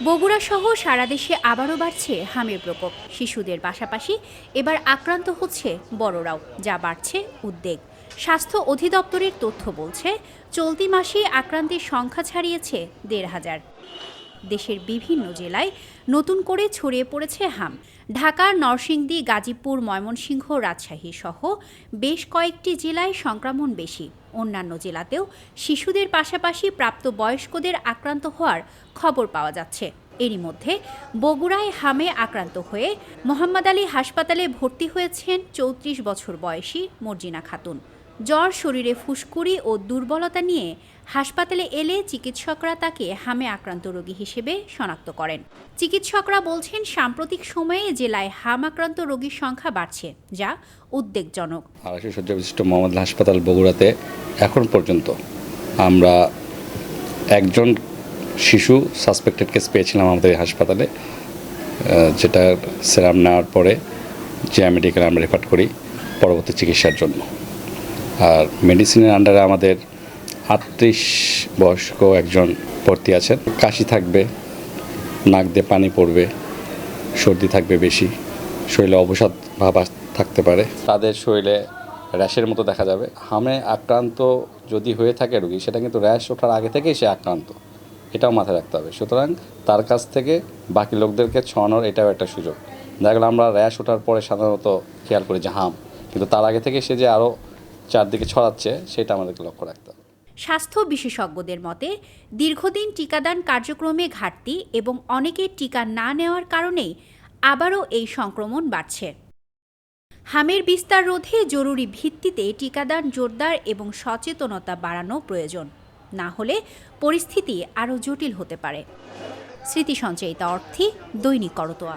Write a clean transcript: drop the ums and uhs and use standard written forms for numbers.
বগুড়া সহ সারা দেশে আবারও বাড়ছে হামের প্রকোপ। শিশুদের পাশাপাশি এবার আক্রান্ত হচ্ছে বড়রাও, যা বাড়ছে উদ্বেগ। স্বাস্থ্য অধিদপ্তরের তথ্য বলছে, চলতি মাসে আক্রান্তের সংখ্যা ছাড়িয়েছে ১,৫০০। দেশের বিভিন্ন জেলায় নতুন করে ছড়িয়ে পড়েছে হাম। ঢাকা, নরসিংদী, গাজীপুর, ময়মনসিংহ, রাজশাহী সহ বেশ কয়েকটি জেলায় সংক্রমণ বেশি। অন্যান্য জেলাতেও শিশুদের পাশাপাশি প্রাপ্তবয়স্কদের আক্রান্ত হওয়ার খবর পাওয়া যাচ্ছে। এরই মধ্যে বগুড়ায় হামে আক্রান্ত হয়ে মোহাম্মদ আলী হাসপাতালে ভর্তি হয়েছেন ৩৪ বছর বয়সী মর্জিনা খাতুন। জ্বর, শরীরে ফুসকুড়ি ও দুর্বলতা নিয়ে হাসপাতালে এলে চিকিৎসকরা তাকে হামে আক্রান্ত রোগী হিসেবে শনাক্ত করেন। চিকিৎসকরা বলছেন, সাম্প্রতিক সময়ে জেলায় হাম আক্রান্ত রোগীর সংখ্যা বাড়ছে, যা উদ্বেগজনক। ২৫০ শয্যা বিশিষ্ট মোহাম্মদ আলী হাসপাতাল বগুড়াতে এখন পর্যন্ত আমরা একজন শিশু সাসপেক্টেড কেস পেয়েছিলাম আমাদের এই হাসপাতালে, যেটা সেরাম নেওয়ার পরে জিয়া মেডিকেলে আমরা রেফার করি পরবর্তী চিকিৎসার জন্য। আর মেডিসিনের আন্ডারে আমাদের ৩৮ বয়স্ক একজন ভর্তি আছেন। কাশি থাকবে, নাক দিয়ে পানি পড়বে, সর্দি থাকবে বেশি, শরীরে অবসাদ ভাব থাকতে পারে, তাদের শরীরে র্যাশের মতো দেখা যাবে। হামে আক্রান্ত যদি হয়ে থাকে রোগী, সেটা কিন্তু র্যাশ ওঠার আগে থেকেই সে আক্রান্ত, এটাও মাথায় রাখতে হবে। সুতরাং তার কাছ থেকে বাকি লোকদেরকে ছড়ানোর এটাও একটা সুযোগ। দেখা গেলো আমরা র্যাশ ওঠার পরে সাধারণত খেয়াল করি যে হাম, কিন্তু তার আগে থেকে সে যে আরও চারদিকে ছড়াচ্ছে, সেটা আমাদেরকে লক্ষ্য রাখতে হবে। স্বাস্থ্য বিশেষজ্ঞদের মতে, দীর্ঘদিন টিকাদান কার্যক্রমে ঘাটতি এবং অনেকের টিকা না নেওয়ার কারণেই আবারও এই সংক্রমণ বাড়ছে। হামের বিস্তার রোধে জরুরি ভিত্তিতে টিকাদান জোরদার এবং সচেতনতা বাড়ানো প্রয়োজন। না হলে পরিস্থিতি আরও জটিল হতে পারে। স্মৃতি সঞ্চয়িতা অর্থী, দৈনিক করতোয়া।